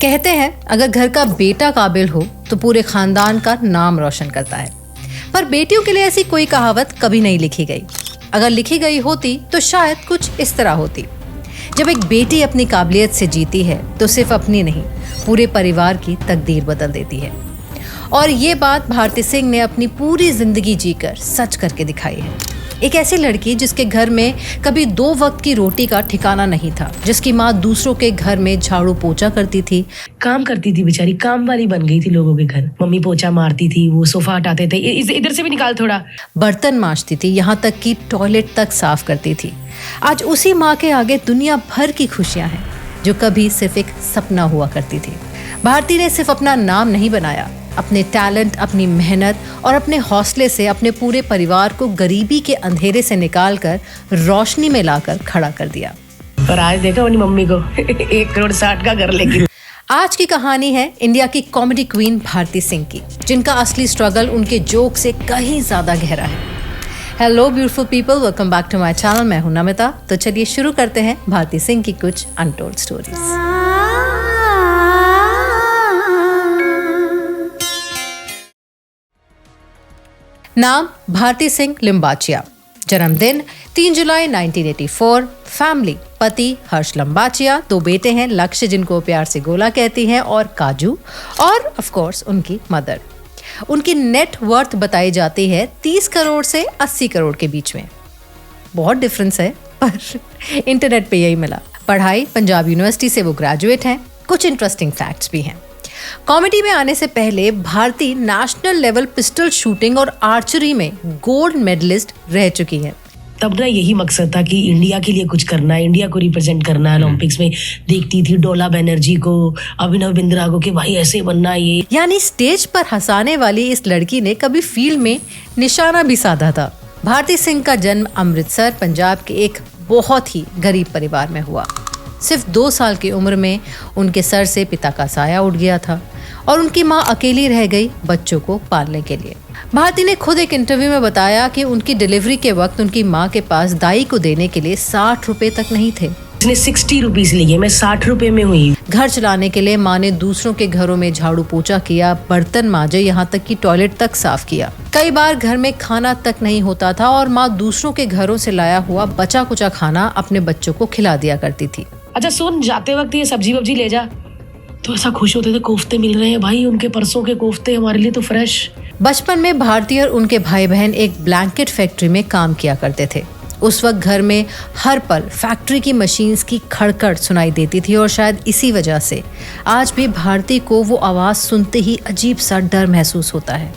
कहते हैं अगर घर का बेटा काबिल हो तो पूरे खानदान का नाम रोशन करता है, पर बेटियों के लिए ऐसी कोई कहावत कभी नहीं लिखी गई। अगर लिखी गई होती तो शायद कुछ इस तरह होती। जब एक बेटी अपनी काबिलियत से जीती है तो सिर्फ अपनी नहीं, पूरे परिवार की तकदीर बदल देती है। और ये बात भारती सिंह ने अपनी पूरी जिंदगी जीकर सच करके दिखाई है। एक ऐसी लड़की जिसके घर में कभी 2 वक्त की रोटी का ठिकाना नहीं था, जिसकी माँ दूसरों के घर में झाड़ू पोछा करती थी, काम करती थी, बेचारी काम वाली बन गई थी लोगों के घर। मम्मी पोछा मारती थी, वो सोफा हटाते थे, इधर से भी निकाल थोड़ा, बर्तन मांजती थी, यहाँ तक कि टॉयलेट तक साफ करती थी। आज उसी माँ के आगे दुनिया भर की खुशियां हैं जो कभी सिर्फ एक सपना हुआ करती थी। भारती ने सिर्फ अपना नाम नहीं बनाया, अपने टैलेंट, अपनी मेहनत और अपने हौसले से अपने पूरे परिवार को गरीबी के अंधेरे से निकालकर रोशनी में लाकर खड़ा कर दिया। पर आज देखा अपनी मम्मी को 1 करोड़ 60 का घर लेके। आज की कहानी है इंडिया की कॉमेडी क्वीन भारती सिंह की, जिनका असली स्ट्रगल उनके जोक से कहीं ज्यादा गहरा है। Hello beautiful people, welcome back to my channel. मैं हूं नमिता। तो चलिए शुरू करते हैं भारती सिंह की कुछ अनटोल्ड स्टोरीज। नाम भारती सिंह लिम्बाचिया, जन्मदिन 3 जुलाई 1984, फैमिली पति हर्ष लिम्बाचिया, 2 बेटे हैं, लक्ष्य जिनको प्यार से गोला कहती हैं और काजू, और ऑफ कोर्स उनकी मदर। उनकी नेट वर्थ बताई जाती है 30 करोड़ से 80 करोड़ के बीच में। बहुत डिफरेंस है, पर इंटरनेट पे यही मिला। पढ़ाई पंजाब यूनिवर्सिटी से वो ग्रेजुएट हैं। कुछ इंटरेस्टिंग फैक्ट्स भी हैं। कॉमेडी में आने से पहले Bharti national level pistol shooting और आर्चरी में गोल्ड मेडलिस्ट रह चुकी है। तब ना यही मकसद था कि इंडिया के लिए कुछ करना है, इंडिया को रिप्रेजेंट करना है ओलंपिक्स में। देखती थी डोला बनर्जी को, अभिनव बिंद्रा को कि भाई ऐसे बनना है ये। यानी स्टेज पर हंसाने वाली इस लड़की ने कभी फील्ड में निशाना भी साधा था। भारती सिंह का जन्म अमृतसर, पंजाब के एक बहुत ही गरीब परिवार में हुआ। सिर्फ 2 साल की उम्र में उनके सर से पिता का साया उठ गया था और उनकी माँ अकेली रह गई बच्चों को पालने के लिए। भारती ने खुद एक इंटरव्यू में बताया कि उनकी डिलीवरी के वक्त उनकी माँ के पास दाई को देने के लिए 60 रुपए तक नहीं थे। इसने 60 रुपीज लिए, मैं 60 रुपए में हुई। घर चलाने के लिए माँ ने दूसरों के घरों में झाड़ू पोछा किया, बर्तन मांजे, यहाँ तक कि टॉयलेट तक साफ किया। कई बार घर में खाना तक नहीं होता था और माँ दूसरों के घरों से लाया हुआ बचा कुचा खाना अपने बच्चों को खिला दिया करती थी। अच्छा सुन, जाते वक्त ये सब्जी वब्जी ले जा, तो ऐसा खुश होते थे, कोफ्ते मिल रहे हैं भाई, उनके परसों के कोफ्ते हमारे लिए तो फ्रेश। बचपन में भारती और उनके भाई बहन एक ब्लैंकेट फैक्ट्री में काम किया करते थे। उस वक्त घर में हर पल फैक्ट्री की मशीन्स की खड़खड़ सुनाई देती थी और शायद इसी वजह से आज भी भारती को वो आवाज़ सुनते ही अजीब सा डर महसूस होता है।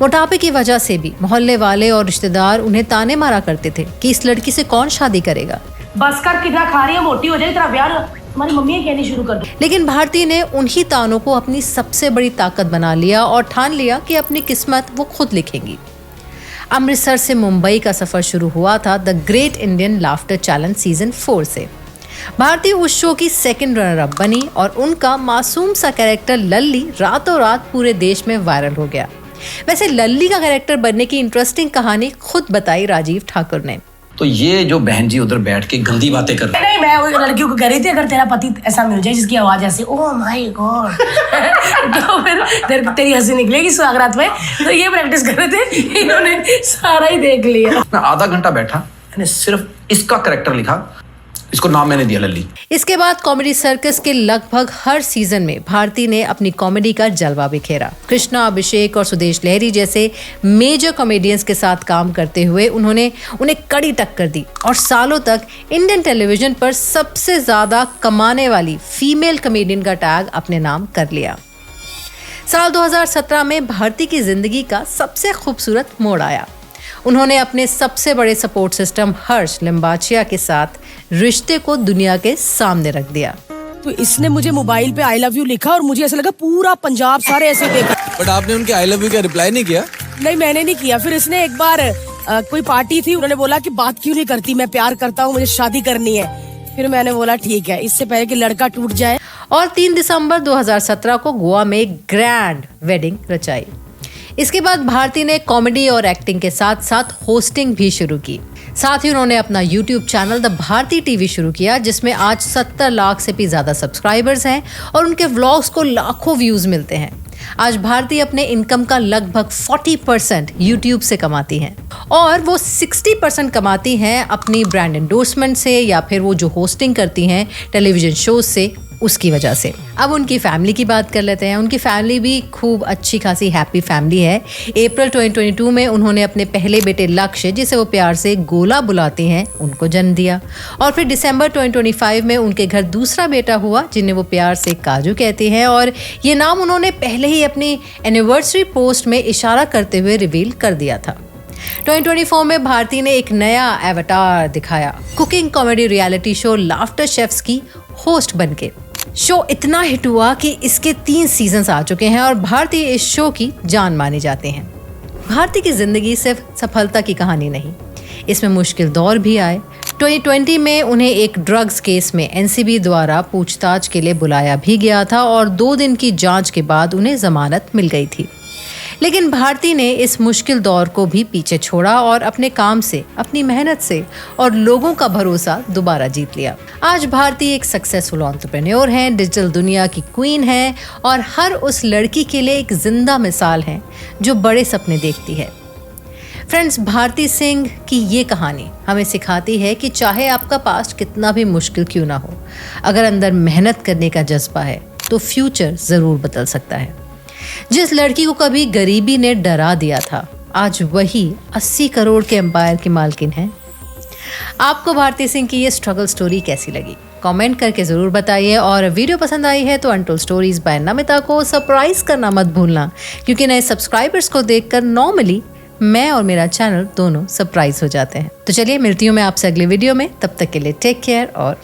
मोटापे की वजह से भी मोहल्ले वाले और रिश्तेदार उन्हें ताने मारा करते थे कि इस लड़की से कौन शादी करेगा। बस कर, कितना खा रही है, मोटी हो जाए, तेरा ब्याह हमारी मम्मी कहनी शुरू कर दो। लेकिन भारती ने उन्हीं तानों को अपनी सबसे बड़ी ताकत बना लिया और ठान लिया कि अपनी किस्मत वो खुद लिखेंगी। अमृतसर से मुंबई का सफर शुरू हुआ था the great Indian laughter challenge season 4 से। भारती उस शो की 2nd रनर अप बनी और उनका मासूम सा कैरेक्टर लल्ली रातों रात पूरे देश में वायरल हो गया। वैसे लल्ली का कैरेक्टर बनने की इंटरेस्टिंग कहानी खुद बताई राजीव ठाकुर ने। तो ये जो बहन जी उधर बैठ के गंदी बातें कर रही है। मैं वो लड़कियों को कह रही थी, अगर तेरा पति ऐसा मिल जाए जिसकी आवाज ऐसी, ओह माय गॉड, तो फिर तेरी हंसी निकलेगी सुहागरात में। तो ये प्रैक्टिस कर रहे थे, इन्होंने सारा ही देख लिया। मैं आधा घंटा बैठा, मैंने सिर्फ इसका कैरेक्टर लिखा, इसको नाम मैंने दिया लल्ली। इसके बाद कॉमेडी सर्कस के लगभग हर सीजन में भारती ने अपनी कॉमेडी का जलवा बिखेरा। कृष्णा, अभिषेक और सुदेश लहरी जैसे मेजर कॉमेडियंस के साथ काम करते हुए उन्होंने उन्हें कड़ी टक्कर दी और सालों तक इंडियन टेलीविजन पर सबसे ज्यादा कमाने वाली फीमेल कॉमेडियन का टैग अपने नाम कर लिया। साल 2017 में भारती की जिंदगी का सबसे खूबसूरत मोड़ आया। उन्होंने अपने सबसे बड़े सपोर्ट सिस्टम हर्ष लिम्बाचिया के साथ रिश्ते को दुनिया के सामने रख दिया। तो इसने मुझे मोबाइल पे आई लव यू लिखा और मुझे ऐसा लगा पूरा पंजाब सारे ऐसे देखा। बट आपने उनके आई लव यू का रिप्लाई नहीं किया? नहीं, मैंने नहीं किया। फिर इसने एक बार कोई पार्टी थी, उन्होंने बोला कि बात क्यों नहीं करती, मैं प्यार करता हूँ, मुझे शादी करनी है। फिर मैंने बोला ठीक है, इससे पहले कि लड़का टूट जाए। और 3 दिसंबर 2017 को गोवा में एक ग्रैंड वेडिंग रचाई। इसके बाद भारती ने कॉमेडी और एक्टिंग के साथ साथ होस्टिंग भी शुरू की। साथ ही उन्होंने अपना YouTube channel the Bharti TV शुरू किया, जिसमें आज 70 लाख से भी ज़्यादा सब्सक्राइबर्स हैं और उनके व्लॉग्स को लाखों व्यूज़ मिलते हैं। आज भारती अपने इनकम का लगभग 40% YouTube से कमाती हैं और वो 60% कमाती हैं अपनी ब्रांड एंडोर्समेंट से या फिर वो जो होस्टिंग करती हैं टेलीविजन शोज से, उसकी वजह से। अब उनकी फैमिली की बात कर लेते हैं। उनकी फैमिली भी खूब अच्छी खासी हैप्पी फैमिली है। अप्रैल 2022 में उन्होंने अपने पहले बेटे लक्ष्य, जिसे वो प्यार से गोला बुलाती हैं, उनको जन्म दिया और फिर दिसंबर 2025 में उनके घर दूसरा बेटा हुआ, जिन्हें वो प्यार से काजू कहती हैं और ये नाम उन्होंने पहले ही अपनी एनिवर्सरी पोस्ट में इशारा करते हुए रिवील कर दिया था। 2024 में भारती ने एक नया एवटार दिखाया, cooking comedy reality show laughter chefs की होस्ट बनके। शो इतना हिट हुआ कि इसके 3 सीजन्स आ चुके हैं और भारती इस शो की जान माने जाते हैं। भारती की जिंदगी सिर्फ सफलता की कहानी नहीं, इसमें मुश्किल दौर भी आए। 2020 में उन्हें एक ड्रग्स केस में एनसीबी द्वारा पूछताछ के लिए बुलाया भी गया था और 2 दिन की जांच के बाद उन्हें जमानत मिल गई थी। लेकिन भारती ने इस मुश्किल दौर को भी पीछे छोड़ा और अपने काम से, अपनी मेहनत से और लोगों का भरोसा दोबारा जीत लिया। आज भारती एक सक्सेसफुल एंटरप्रेन्योर हैं, डिजिटल दुनिया की क्वीन हैं और हर उस लड़की के लिए एक जिंदा मिसाल हैं जो बड़े सपने देखती है। फ्रेंड्स, भारती सिंह की ये कहानी हमें सिखाती है कि चाहे आपका पास्ट कितना भी मुश्किल क्यों ना हो, अगर अंदर मेहनत करने का जज्बा है तो फ्यूचर ज़रूर बदल सकता है। जिस लड़की को कभी गरीबी ने डरा दिया था, आज वही 80 करोड़ के एम्पायर की मालकिन है। आपको भारती सिंह की ये स्ट्रगल स्टोरी कैसी लगी? कमेंट करके ज़रूर बताइए और वीडियो पसंद आई है तो अनटोल्ड स्टोरीज बाय नमिता को सरप्राइज करना मत भूलना, क्योंकि नए सब्सक्राइबर्स को देखकर नॉर्मली मैं और मेरा चैनल दोनों सरप्राइज हो जाते हैं। तो चलिए, मिलती हूँ मैं आपसे अगले वीडियो में। तब तक के लिए टेक केयर और